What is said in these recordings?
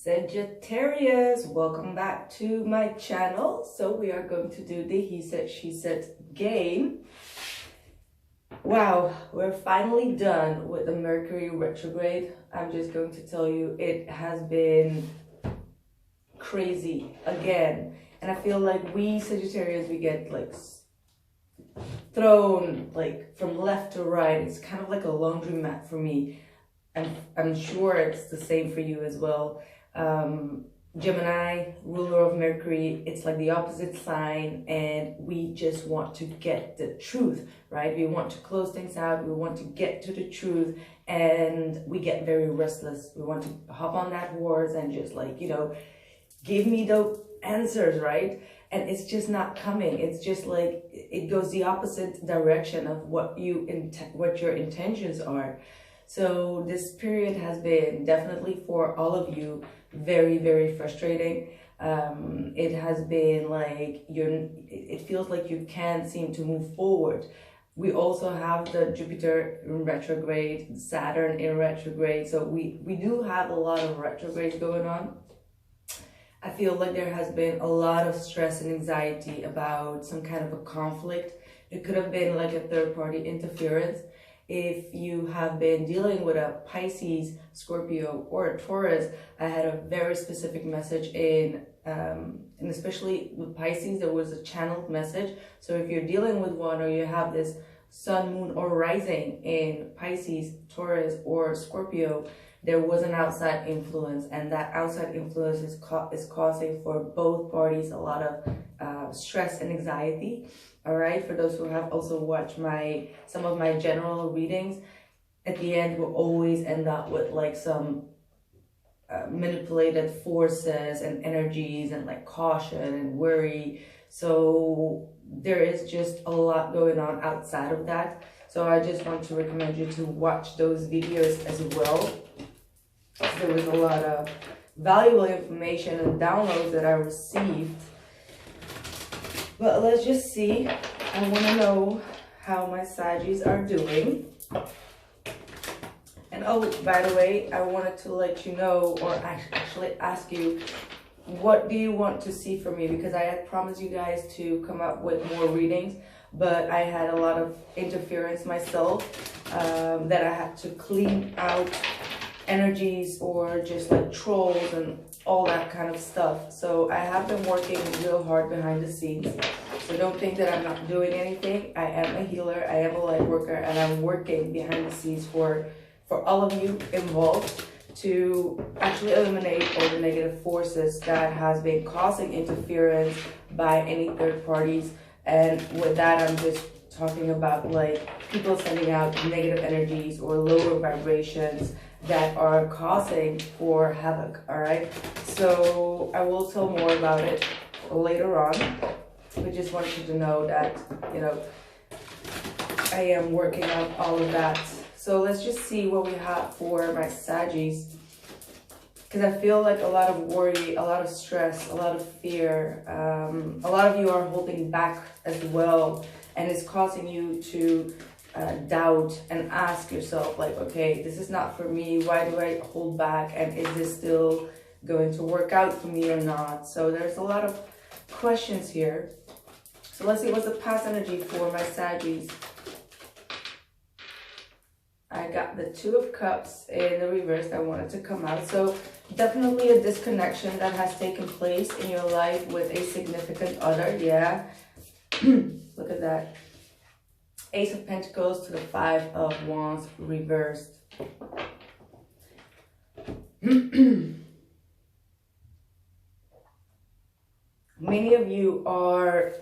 Sagittarius, welcome back to my channel. So we are going to do the he said she said game. Wow, we're finally done with the Mercury retrograde. I'm just going to tell you, it has been crazy again, and I feel like we Sagittarius, we get like thrown like from left to right. It's kind of like a laundromat for me, and I'm sure it's the same for you as well. Gemini, ruler of Mercury, it's like the opposite sign, and we just want to get the truth, right? We want to close things out, we want to get to the truth, and we get very restless. We want to hop on that horse and just like, give me the answers, right? And it's just not coming. It's just like it goes the opposite direction of what your intentions are. So this period has been definitely for all of you very, very frustrating. It has been like it feels like you can't seem to move forward. We also have the Jupiter in retrograde, Saturn in retrograde. So we do have a lot of retrogrades going on. I feel like there has been a lot of stress and anxiety about some kind of a conflict. It could have been like a third-party interference. If you have been dealing with a Pisces, Scorpio, or a Taurus, I had a very specific message and especially with Pisces, there was a channeled message. So if you're dealing with one, or you have this sun, moon, or rising in Pisces, Taurus, or Scorpio, there was an outside influence, and that outside influence is causing for both parties a lot of stress and anxiety. All right, for those who have also watched some of my general readings, at the end we'll always end up with like some manipulated forces and energies and like caution and worry. So there is just a lot going on outside of that. So I just want to recommend you to watch those videos as well. There was a lot of valuable information and downloads that I received. But let's just see. I want to know how my Saggies are doing. And oh, by the way, I wanted to let you know, or actually ask you, what do you want to see from me? Because I had promised you guys to come up with more readings, but I had a lot of interference myself that I had to clean out energies, or just like trolls and all that kind of stuff. So I have been working real hard behind the scenes. So don't think that I'm not doing anything. I am a healer, I am a light worker, and I'm working behind the scenes for all of you involved to actually eliminate all the negative forces that has been causing interference by any third parties. And with that, I'm just talking about like people sending out negative energies or lower vibrations that are causing for havoc. All right, so I will tell more about it later on. I just want you to know that I am working on all of that. So let's just see what we have for my Saggies, because I feel like a lot of worry, a lot of stress, a lot of fear. A lot of you are holding back as well, and it's causing you to doubt and ask yourself like, okay, this is not for me. Why do I hold back? And is this still going to work out for me or not? So there's a lot of questions here. So let's see what's the past energy for my Saggies. I got the Two of Cups in the reverse that wanted to come out. So definitely a disconnection that has taken place in your life with a significant other. Yeah. Look at that. Ace of Pentacles to the Five of Wands reversed. Many of you are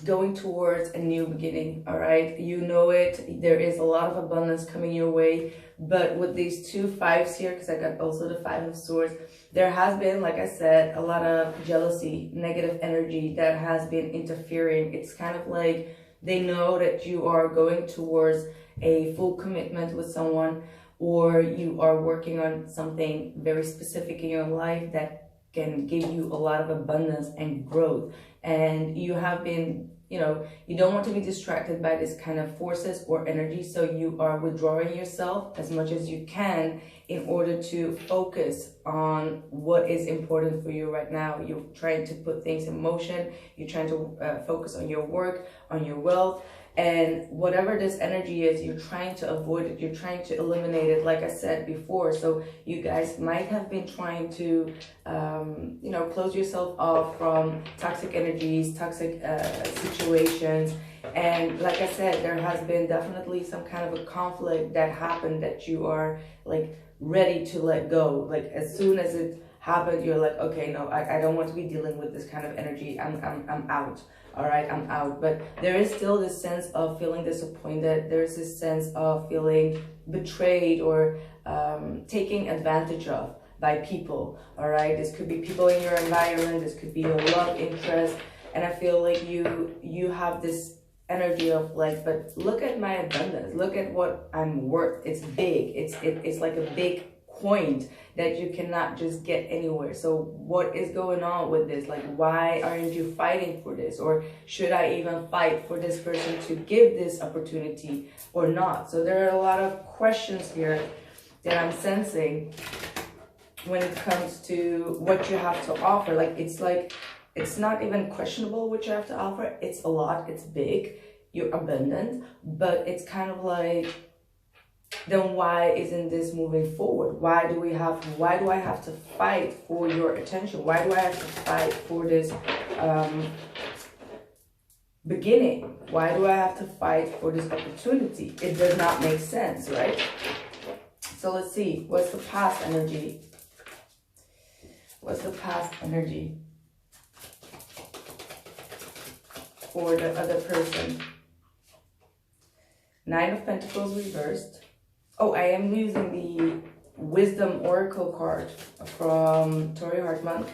going towards a new beginning, all right? You know it. There is a lot of abundance coming your way. But with these two fives here, because I got also the Five of Swords, there has been, like I said, a lot of jealousy, negative energy that has been interfering. It's kind of like they know that you are going towards a full commitment with someone, or you are working on something very specific in your life that can give you a lot of abundance and growth. And you have been, you know, you don't want to be distracted by this kind of forces or energy, so you are withdrawing yourself as much as you can in order to focus on what is important for you right now. You're trying to put things in motion, you're trying to focus on your work, on your wealth, and whatever this energy is, you're trying to avoid it, you're trying to eliminate it, like I said before. So you guys might have been trying to you know, close yourself off from toxic energies, toxic situations. And like I said, there has been definitely some kind of a conflict that happened that you are like ready to let go. Like as soon as it happened, you're like, okay, no, I don't want to be dealing with this kind of energy. I'm out. All right, I'm out. But there is still this sense of feeling disappointed. There's this sense of feeling betrayed or taken advantage of by people. All right, this could be people in your environment. This could be your love interest. And I feel like you have this energy of like, but look at my abundance. Look at what I'm worth. It's big. It's like a big point that you cannot just get anywhere. So what is going on with this? Like, why aren't you fighting for this? Or should I even fight for this person to give this opportunity or not? So there are a lot of questions here that I'm sensing when it comes to what you have to offer. Like it's not even questionable what you have to offer. It's a lot, it's big, you're abundant, but it's kind of like, then why isn't this moving forward? Why do I have to fight for your attention? Why do I have to fight for this beginning? Why do I have to fight for this opportunity? It does not make sense, right? So let's see, what's the past energy? What's the past energy for the other person? Nine of Pentacles reversed. Oh, I am using the Wisdom Oracle card from Tori Hartman,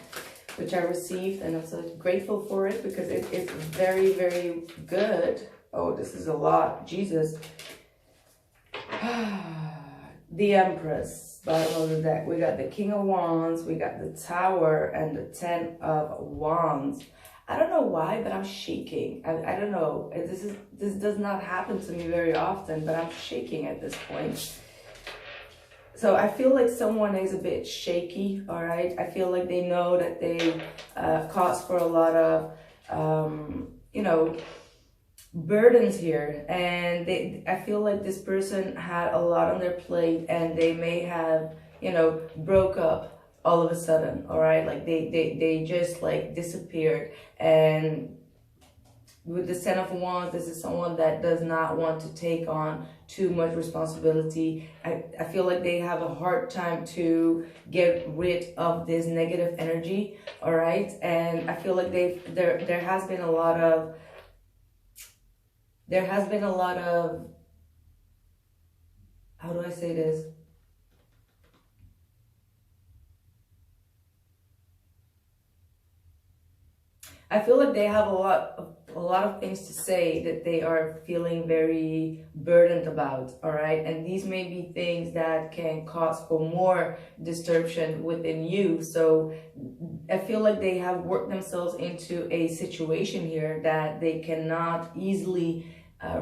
which I received, and I'm so grateful for it because it is very, very good. Oh, this is a lot. Jesus. The Empress, bottom of the deck. We got the King of Wands, we got the Tower, and the Ten of Wands. I don't know why, but I'm shaking. I don't know. This does not happen to me very often, but I'm shaking at this point. So I feel like someone is a bit shaky, all right? I feel like they know that they cause for a lot of, you know, burdens here. And I feel like this person had a lot on their plate and they may have, you know, broke up all of a sudden, all right? Like they just like disappeared. And with the Ten of Wands, this is someone that does not want to take on too much responsibility. I feel like they have a hard time to get rid of this negative energy, all right? And I feel like there has been a lot of how do I say this? I feel like they have a lot of things to say that they are feeling very burdened about, all right? And these may be things that can cause for more disruption within you. So I feel like they have worked themselves into a situation here that they cannot easily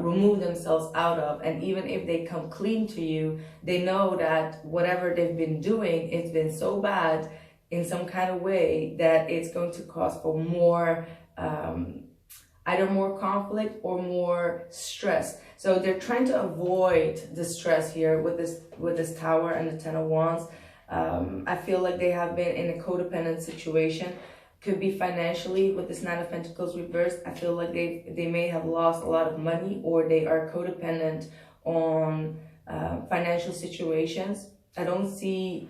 remove themselves out of. And even if they come clean to you, they know that whatever they've been doing, it's been so bad in some kind of way that it's going to cause for more, either more conflict or more stress. So they're trying to avoid the stress here with this Tower and the Ten of Wands. I feel like they have been in a codependent situation. Could be financially with this Nine of Pentacles reversed. I feel like they may have lost a lot of money, or they are codependent on financial situations. I don't see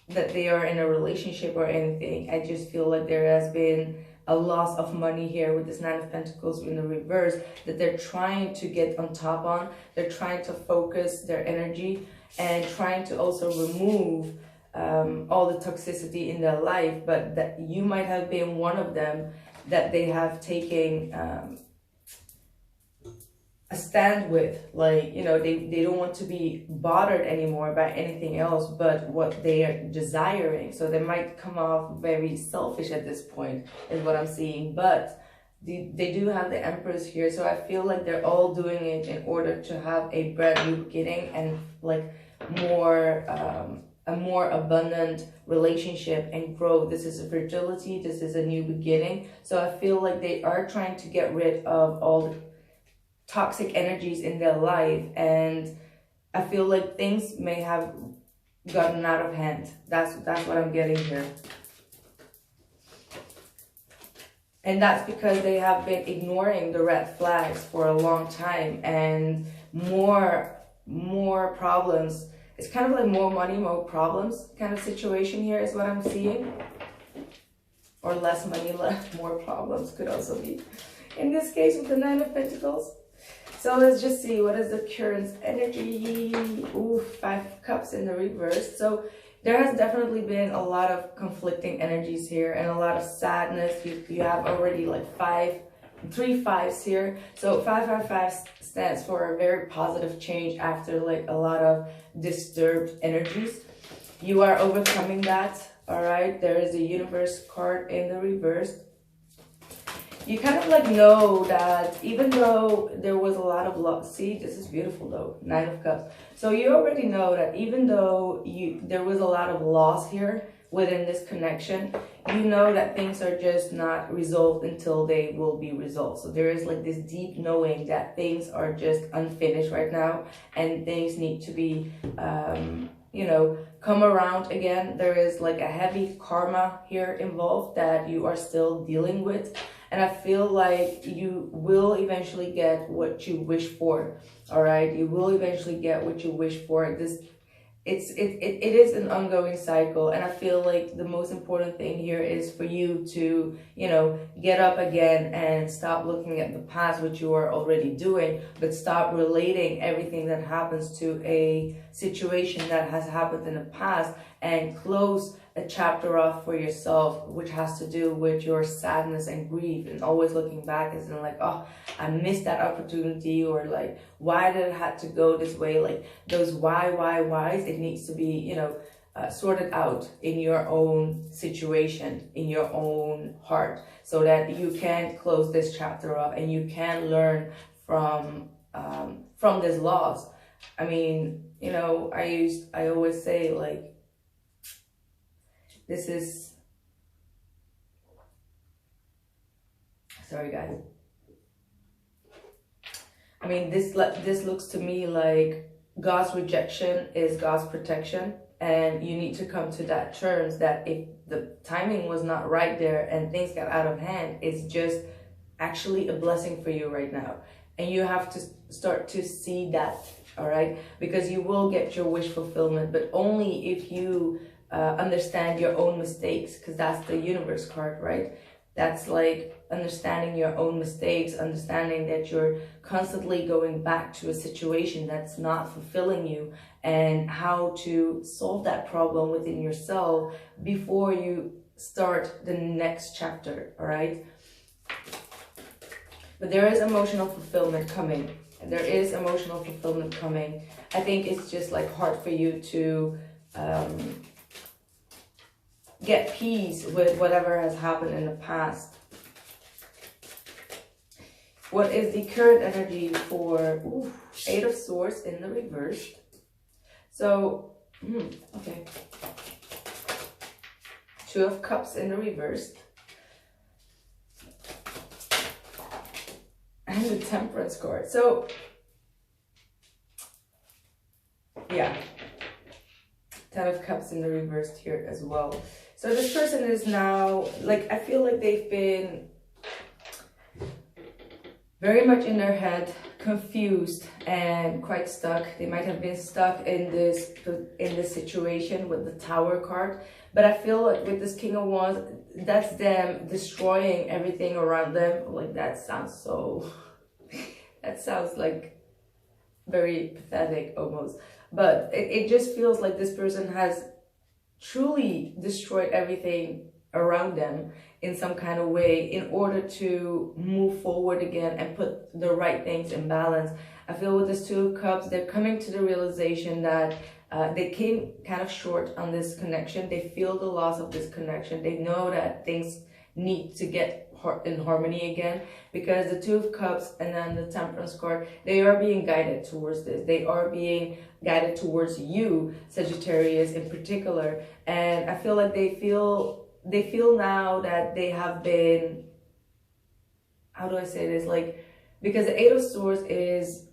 that they are in a relationship or anything. I just feel like there has been a loss of money here with this Nine of Pentacles in the reverse that they're trying to get on top on. They're trying to focus their energy and trying to also remove all the toxicity in their life, but that you might have been one of them that they have taken a stand with, like, you know, they don't want to be bothered anymore by anything else but what they are desiring. So they might come off very selfish at this point, is what I'm seeing. But they do have the Empress here, so I feel like they're all doing it in order to have a brand new beginning and like more a more abundant relationship and growth. This is a fertility, this is a new beginning. So I feel like they are trying to get rid of all the toxic energies in their life, and I feel like things may have gotten out of hand. That's what I'm getting here. And that's because they have been ignoring the red flags for a long time, and more problems. It's kind of like more money, more problems kind of situation here is what I'm seeing. Or less money, more problems could also be. In this case with the Nine of Pentacles. So let's just see, what is the current energy? Ooh, 5 of Cups in the reverse. So there has definitely been a lot of conflicting energies here and a lot of sadness. You have already like 3 5s here. So 555 stands for a very positive change after like a lot of disturbed energies. You are overcoming that, all right? There is a Universe card in the reverse. You kind of like know that even though there was a lot of loss, see, this is beautiful though, 9 of Cups. So you already know that even though there was a lot of loss here within this connection, you know that things are just not resolved until they will be resolved. So there is like this deep knowing that things are just unfinished right now and things need to be, you know, come around again. There is like a heavy karma here involved that you are still dealing with. And I feel like you will eventually get what you wish for, all right? You will eventually get what you wish for. It is an ongoing cycle, and I feel like the most important thing here is for you to, you know, get up again and stop looking at the past, which you are already doing, but stop relating everything that happens to a situation that has happened in the past and close a chapter off for yourself, which has to do with your sadness and grief, and always looking back as in like, oh, I missed that opportunity, or like, why did it have to go this way? Like those whys, it needs to be, you know, sorted out in your own situation, in your own heart, so that you can close this chapter off and you can learn from this loss. I mean, you know, I always say like, this is, sorry guys. I mean, this looks to me like God's rejection is God's protection, and you need to come to that terms that if the timing was not right there and things got out of hand, it's just actually a blessing for you right now. And you have to start to see that, all right? Because you will get your wish fulfillment, but only if you understand your own mistakes, because that's the Universe card, right? That's like understanding your own mistakes, understanding that you're constantly going back to a situation that's not fulfilling you, and how to solve that problem within yourself before you start the next chapter, all right? But there is emotional fulfillment coming. There is emotional fulfillment coming. I think it's just like hard for you to get peace with whatever has happened in the past. What is the current energy for 8 of Swords in the reverse? So, okay. 2 of Cups in the reverse. And the Temperance card. So, yeah. 10 of Cups in the reverse here as well. So this person is now, like, I feel like they've been very much in their head, confused and quite stuck. They might have been stuck in this situation with the Tower card. But I feel like with this King of Wands, that's them destroying everything around them. Like, that sounds so, that sounds like very pathetic almost. But it just feels like this person has truly destroyed everything around them in some kind of way in order to move forward again and put the right things in balance. I feel with this Two of Cups, they're coming to the realization that they came kind of short on this connection. They feel the loss of this connection. They know that things need to get in harmony again, because the Two of Cups and then the Temperance card, they are being guided towards this. They are being guided towards you, Sagittarius in particular. And I feel like they feel now that they have been, how do I say this, like, because the Eight of Swords is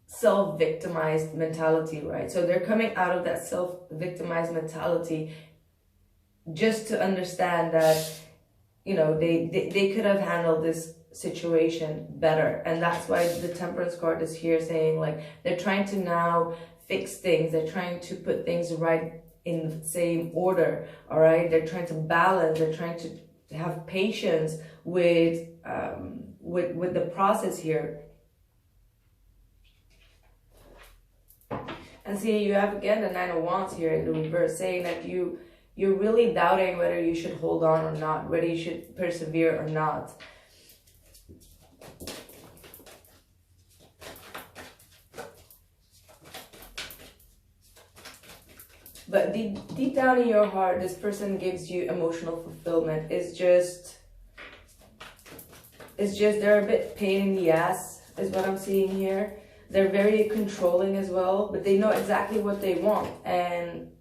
self-victimized mentality, right? So they're coming out of that self-victimized mentality just to understand that, you know, they could have handled this situation better. And that's why the Temperance card is here saying, like, they're trying to now fix things. They're trying to put things right in the same order, all right? They're trying to balance. They're trying to have patience with the process here. And see, you have again the Nine of Wands here in the reverse, saying that you're really doubting whether you should hold on or not, whether you should persevere or not. But deep down in your heart, this person gives you emotional fulfillment. It's just they're a bit pain in the ass, is what I'm seeing here. They're very controlling as well, but they know exactly what they want. And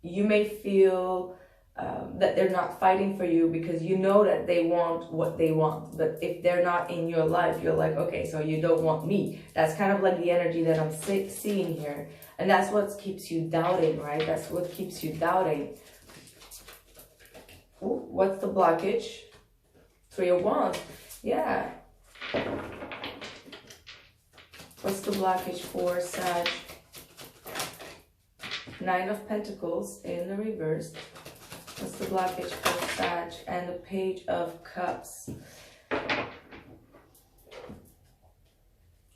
you may feel that they're not fighting for you because you know that they want what they want. But if they're not in your life, you're like, okay, so you don't want me. That's kind of like the energy that I'm seeing here. And that's what keeps you doubting, right? That's what keeps you doubting. Ooh, what's the blockage? Three of Wands. Yeah. What's the blockage for Sag? Nine of Pentacles in the reverse. What's the blockage for Sag? And the Page of Cups.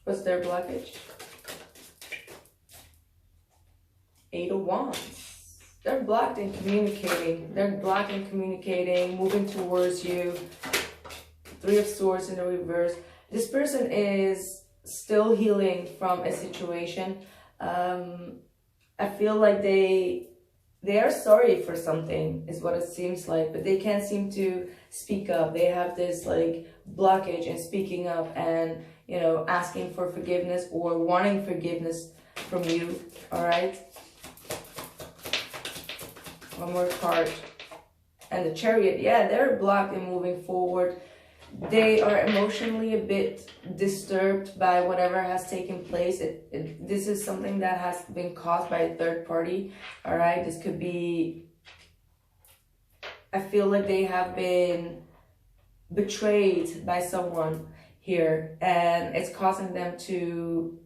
What's their blockage? Eight of Wands. They're blocked in communicating. They're blocked in communicating, moving towards you. Three of Swords in the reverse. This person is still healing from a situation. I feel like they are sorry for something, is what it seems like, but they can't seem to speak up. They have this like blockage in speaking up and, you know, asking for forgiveness or wanting forgiveness from you. All right. One more card. And the Chariot. Yeah, they're blocked in moving forward. They are emotionally a bit disturbed by whatever has taken place. This is something that has been caused by a third party. All right. This could be, I feel like they have been betrayed by someone here, and it's causing them to,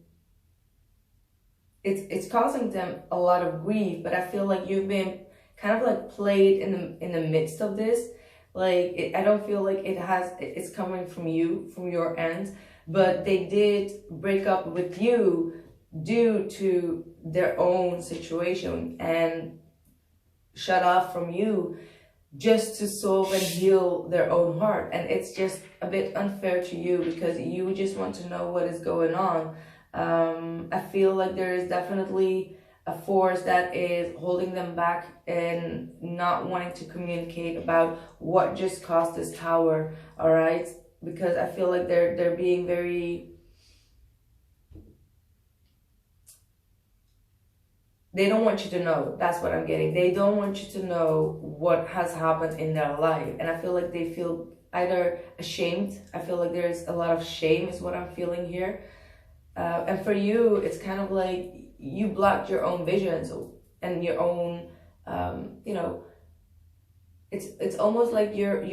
it's causing them a lot of grief. But I feel like you've been kind of like played in the midst of this. Like, I don't feel like it's coming from you, from your end, but they did break up with you due to their own situation and shut off from you just to solve and heal their own heart. And it's just a bit unfair to you because you just want to know what is going on. I feel like there is definitely a force that is holding them back and not wanting to communicate about what just caused this tower. All right, because I feel like they're being very, they don't want you to know. That's what I'm getting. They don't want you to know what has happened in their life. And I feel like they feel either ashamed. I feel like there's a lot of shame is what I'm feeling here. And for you, it's kind of like you blocked your own visions and your own, you know, it's almost like you're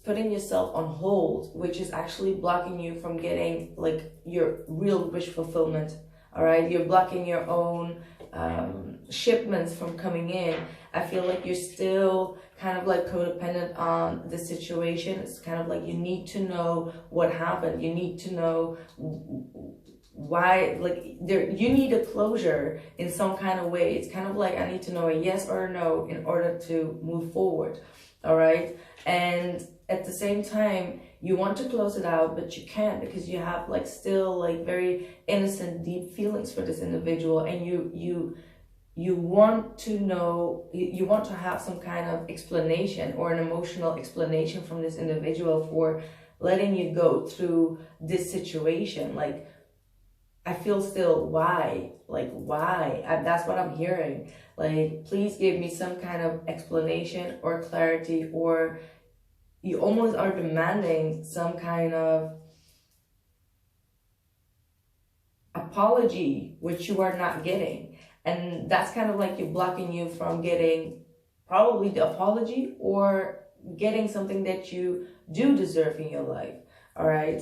putting yourself on hold, which is actually blocking you from getting like your real wish fulfillment. All right, you're blocking your own shipments from coming in. I feel like you're still kind of like codependent on the situation. It's kind of like you need to know what happened. You need to know why, like, there, you need a closure in some kind of way. It's kind of like, I need to know a yes or a no in order to move forward. All right. And at the same time, you want to close it out, but you can't, because you have like still like very innocent, deep feelings for this individual. And you want to know, you want to have some kind of explanation or an emotional explanation from this individual for letting you go through this situation. Like, I feel still, why? Like, why? That's what I'm hearing. Like, please give me some kind of explanation or clarity, or you almost are demanding some kind of apology, which you are not getting. And that's kind of like you're blocking you from getting probably the apology or getting something that you do deserve in your life. All right.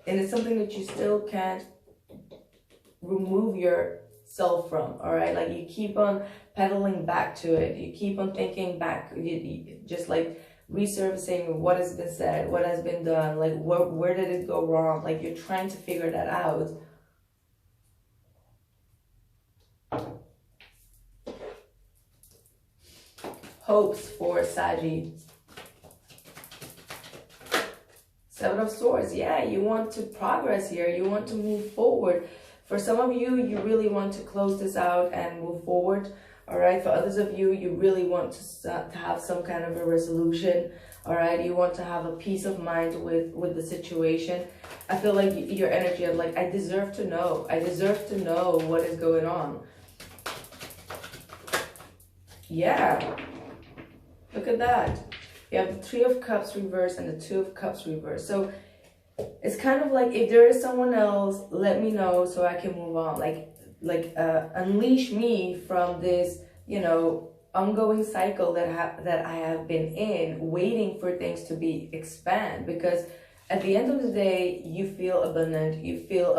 And it's something that you still can't remove yourself from. All right. Like, you keep on pedaling back to it. You keep on thinking back, you just like resurfacing what has been said, what has been done, like where did it go wrong? Like, you're trying to figure that out. Hopes for Saggy. Seven of Swords. Yeah, you want to progress here. You want to move forward. For some of you, you really want to close this out and move forward. All right. For others of you, you really want to have some kind of a resolution. All right. You want to have a peace of mind with the situation. I feel like your energy of like, I deserve to know. I deserve to know what is going on. Yeah. Look at that. You have the Three of Cups reversed and the Two of Cups reversed. So it's kind of like, if there is someone else, let me know so I can move on. Like unleash me from this, you know, ongoing cycle that I have been in, waiting for things to be expand. Because at the end of the day, you feel abundant. You feel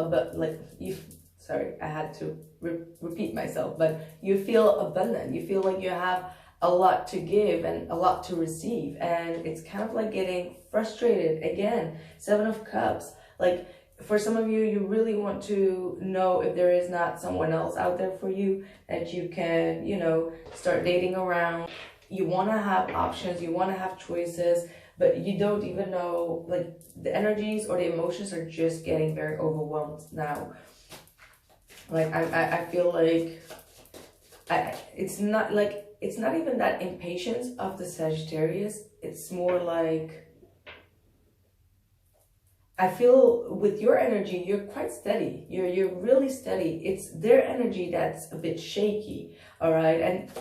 sorry, I had to repeat myself, but you feel abundant. You feel like you have a lot to give and a lot to receive, and it's kind of like getting frustrated again. Seven of Cups. Like, for some of you, you really want to know if there is not someone else out there for you that you can, you know, start dating around. You want to have options, you want to have choices, but you don't even know, like, the energies or the emotions are just getting very overwhelmed now. Like, I feel like it's not even that impatience of the Sagittarius. It's more like, I feel with your energy, you're quite steady. You're really steady. It's their energy that's a bit shaky, all right? And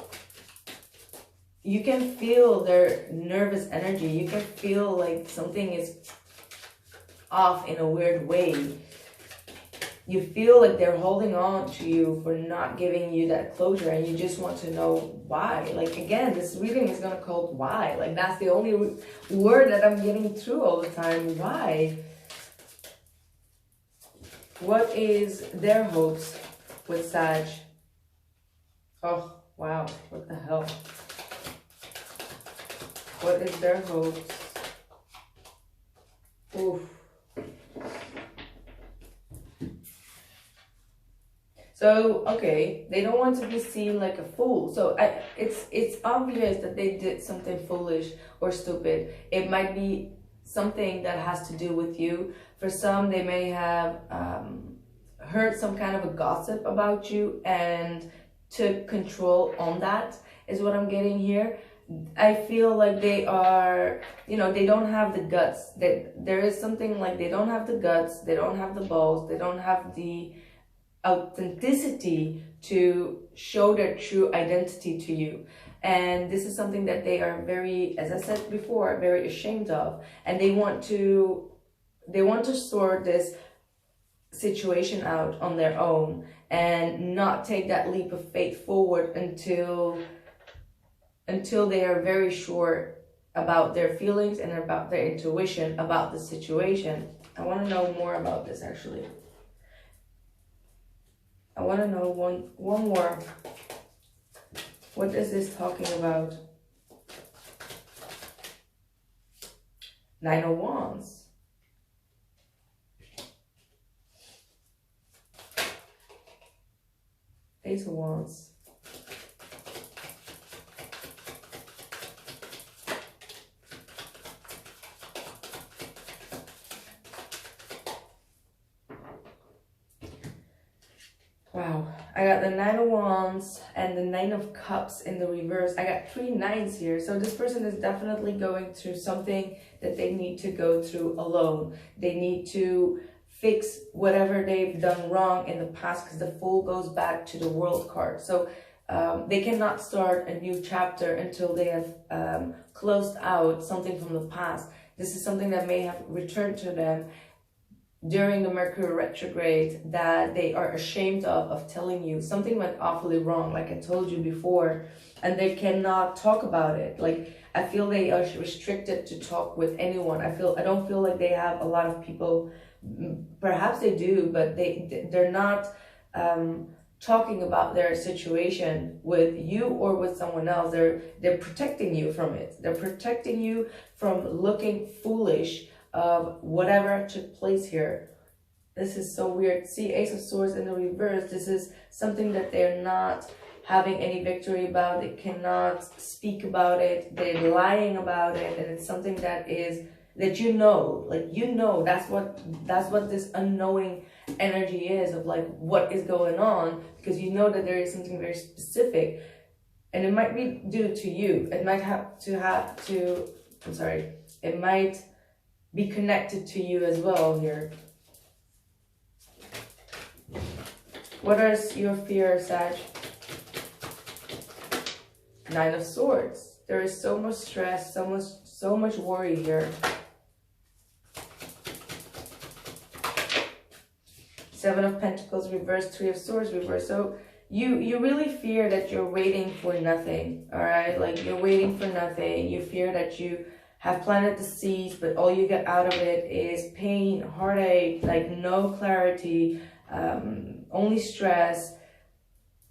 you can feel their nervous energy. You can feel like something is off in a weird way. You feel like they're holding on to you for not giving you that closure, and you just want to know why. Like, again, this reading is going to call why. Like, that's the only word that I'm getting through all the time. Why? What is their hopes with Sag? Oh, wow. What the hell? What is their hopes? Oof. So, okay, they don't want to be seen like a fool. So it's obvious that they did something foolish or stupid. It might be something that has to do with you. For some, they may have heard some kind of a gossip about you and took control on that, is what I'm getting here. I feel like they are, you know, they don't have the guts. There is something like they don't have the guts, they don't have the balls, they don't have the authenticity to show their true identity to you. And this is something that they are very, as I said before, very ashamed of. And they want to sort this situation out on their own and not take that leap of faith forward until they are very sure about their feelings and about their intuition about the situation. I want to know more about this, actually. I want to know one more. What is this talking about? Nine of Wands. Ace of Wands. Wow, I got the Nine of Wands and the Nine of Cups in the reverse. I got 3 nines here. So this person is definitely going through something that they need to go through alone. They need to fix whatever they've done wrong in the past, because the Fool goes back to the World card. So they cannot start a new chapter until they have closed out something from the past. This is something that may have returned to them during the Mercury retrograde that they are ashamed of telling you. Something went awfully wrong, like I told you before, and they cannot talk about it. Like, I feel they are restricted to talk with anyone. I don't feel like they have a lot of people. Perhaps they do, but they're not talking about their situation with you or with someone else. They're protecting you from it. They're protecting you from looking foolish of whatever took place here. This is so weird. See, Ace of Swords in the reverse. This is something that they're not having any victory about. They cannot speak about it. They're lying about it, and it's something that is that you know, like, you know, that's what this unknowing energy is, of like what is going on, because you know that there is something very specific, and it might be due to you. It might it might be connected to you as well here. What is your fear, Sag? Nine of Swords. There is so much stress, so much worry here. Seven of Pentacles reversed, Three of Swords reversed. So you really fear that you're waiting for nothing, all right? Like, you're waiting for nothing. You fear that you have planted the seeds, but all you get out of it is pain, heartache, like no clarity, only stress.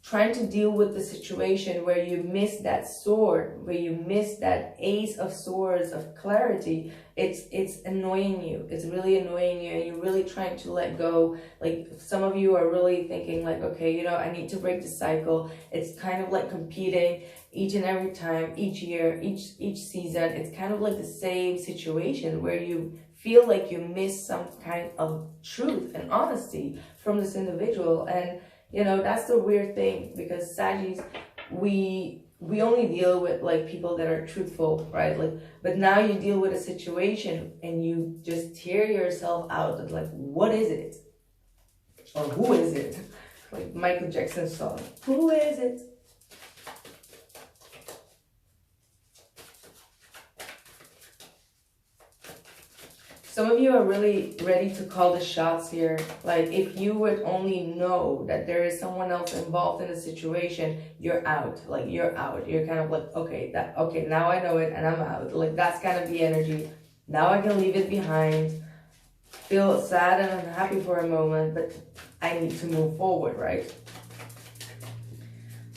Trying to deal with the situation where you miss that sword, where you miss that Ace of Swords of clarity. It's annoying you. It's really annoying you, and you're really trying to let go. Like, some of you are really thinking like, okay, you know, I need to break the cycle. It's kind of like competing each and every time, each year, each season. It's kind of like the same situation where you feel like you miss some kind of truth and honesty from this individual. And you know, that's the weird thing, because Saggies, we only deal with like people that are truthful, right? Like, but now you deal with a situation and you just tear yourself out of like, what is it? Or who is it? Like Michael Jackson's song, who is it? Some of you are really ready to call the shots here. Like, if you would only know that there is someone else involved in the situation, you're out. Like, you're out. You're kind of like, okay, now I know it and I'm out. Like, that's kind of the energy. Now I can leave it behind. Feel sad and unhappy for a moment, but I need to move forward, right?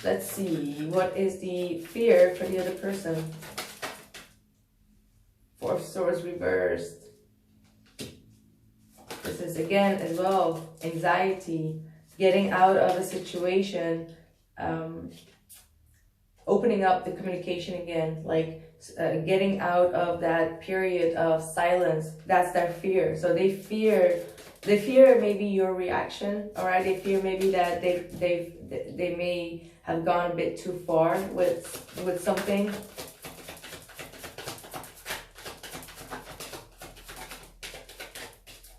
Let's see. What is the fear for the other person? Four of Swords reversed. This is, again, as well, anxiety, getting out of a situation, opening up the communication again, like getting out of that period of silence. That's their fear. So they fear maybe your reaction, all right? They fear maybe that they may have gone a bit too far with something.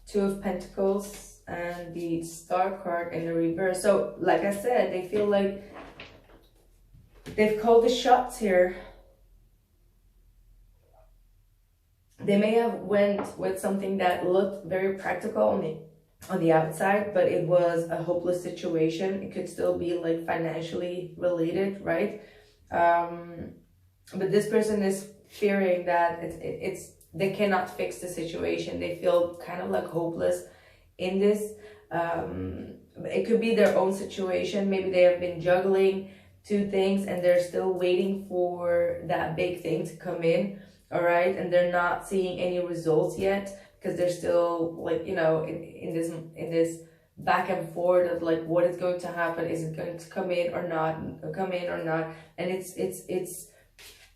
Two of Pentacles and the Star card in the reverse. So, like I said, they feel like they've called the shots here. They may have went with something that looked very practical on the outside, but it was a hopeless situation. It could still be like financially related, right? But this person is fearing that they cannot fix the situation. They feel kind of like hopeless in this. It could be their own situation. Maybe they have been juggling two things and they're still waiting for that big thing to come in, all right? And they're not seeing any results yet because they're still like, you know, in this back and forth of like what is going to happen. Is it going to come in or not? And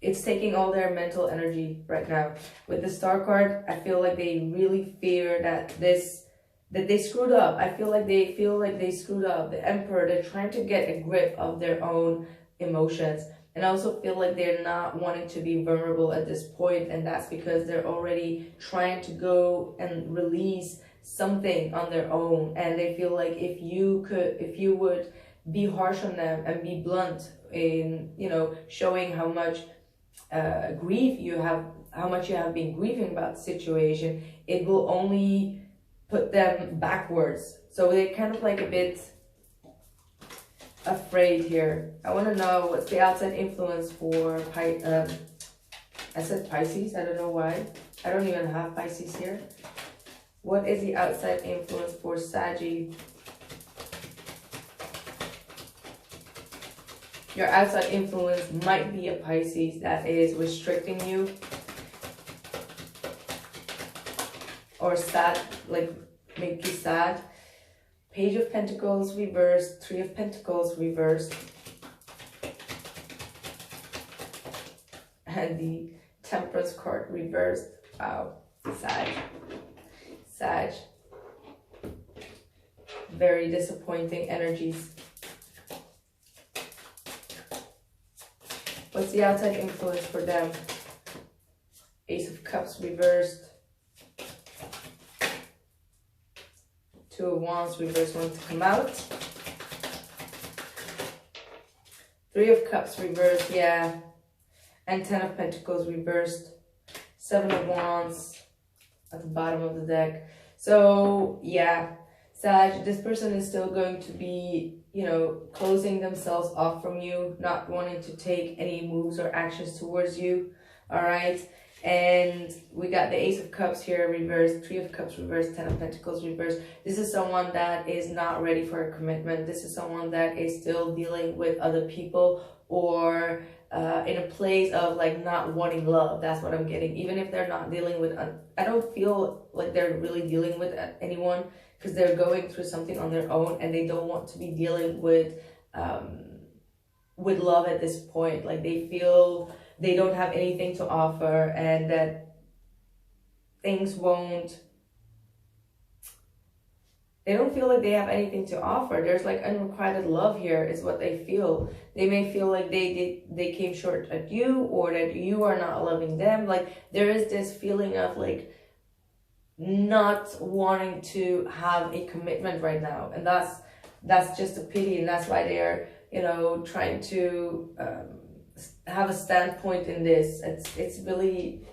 it's taking all their mental energy right now. With the Star card, I feel like they really fear that they screwed up. I feel like they screwed up. The Emperor, they're trying to get a grip of their own emotions. And I also feel like they're not wanting to be vulnerable at this point, and that's because they're already trying to go and release something on their own. And they feel like if you would be harsh on them and be blunt in, you know, showing how much grief you have, how much you have been grieving about the situation, it will only put them backwards. So they're kind of like a bit afraid here. I want to know what's the outside influence for I said Pisces, I don't know why. I don't even have Pisces here. What is the outside influence for Saggy? Your outside influence might be a Pisces that is restricting you or sad, like make you sad. Page of Pentacles reversed, Three of Pentacles reversed, and the Temperance card reversed. Wow, Sag. Very disappointing energies. What's the outside influence for them? Ace of Cups reversed. Two of Wands reversed, want to come out. Three of Cups reversed, yeah. And Ten of Pentacles reversed. Seven of Wands at the bottom of the deck. So, yeah. Sag, this person is still going to be, you know, closing themselves off from you, not wanting to take any moves or actions towards you. All right. And we got the Ace of Cups here reversed, Three of Cups reversed, Ten of Pentacles reversed. This is someone that is not ready for a commitment. This is someone that is still dealing with other people or in a place of like not wanting love. That's what I'm getting. Even if they're not dealing with, I don't feel like they're really dealing with anyone because they're going through something on their own and they don't want to be dealing with love at this point. Like they feel they don't have anything to offer and that things won't, they don't feel like they have anything to offer. There's like unrequited love here is what they feel. They may feel like they came short at you or that you are not loving them. Like there is this feeling of like not wanting to have a commitment right now. And that's just a pity. And that's why they're, you know, trying to have a standpoint in this. It's really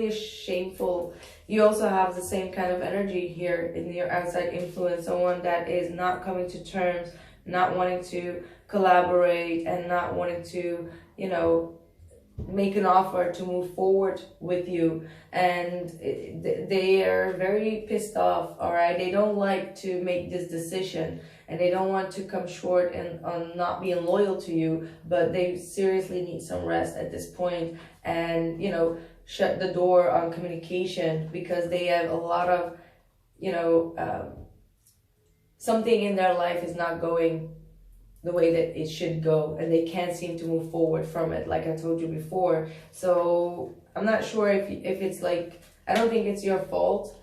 a shameful. You also have the same kind of energy here in your outside influence, someone that is not coming to terms, not wanting to collaborate and not wanting to, you know, make an offer to move forward with you. And they are very pissed off. All right, they don't like to make this decision and they don't want to come short and on not being loyal to you, but they seriously need some rest at this point and, you know, shut the door on communication because they have a lot of, you know, something in their life is not going the way that it should go and they can't seem to move forward from it, like I told you before. So I'm not sure if it's like, I don't think it's your fault.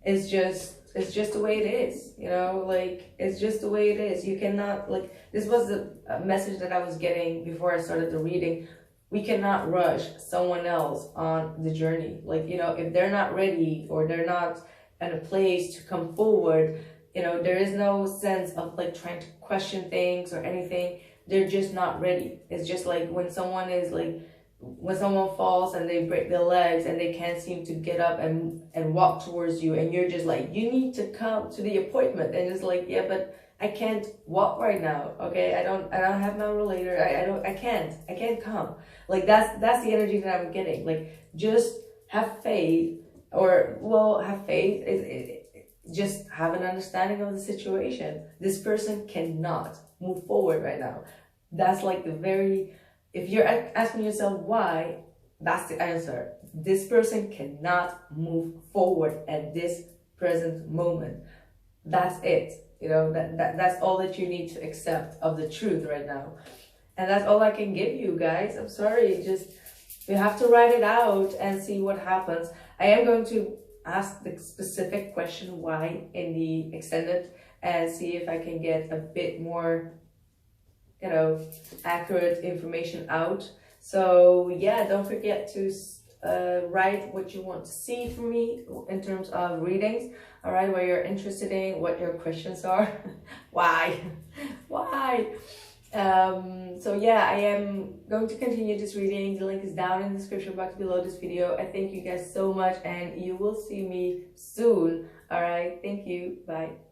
It's just the way it is, you know, like it's just the way it is. You cannot, like, this was the message that I was getting before I started the reading. We cannot rush someone else on the journey. Like, you know, if they're not ready or they're not in a place to come forward, you know, there is no sense of like trying to question things or anything. They're just not ready. It's just like when someone is like, when someone falls and they break their legs and they can't seem to get up and walk towards you and you're just like, you need to come to the appointment. And it's like, yeah, but I can't walk right now. Okay. I don't have my rollator. I can't come. Like that's the energy that I'm getting. Like just have faith have faith. Just have an understanding of the situation. This person cannot move forward right now. That's like the very, if you're asking yourself why, that's the answer. This person cannot move forward at this present moment. That's it. You know, that's all that you need to accept of the truth right now. And that's all I can give you, guys. I'm sorry, just you have to write it out and see what happens. I am going to ask the specific question why in the extended and see if I can get a bit more, you know, accurate information out. So yeah, don't forget to write what you want to see from me in terms of readings. All right, what you're interested in, what your questions are. Why? So yeah, I am going to continue this reading. The link is down in the description box below this video. I thank you guys so much, and you will see me soon. All right, thank you. Bye.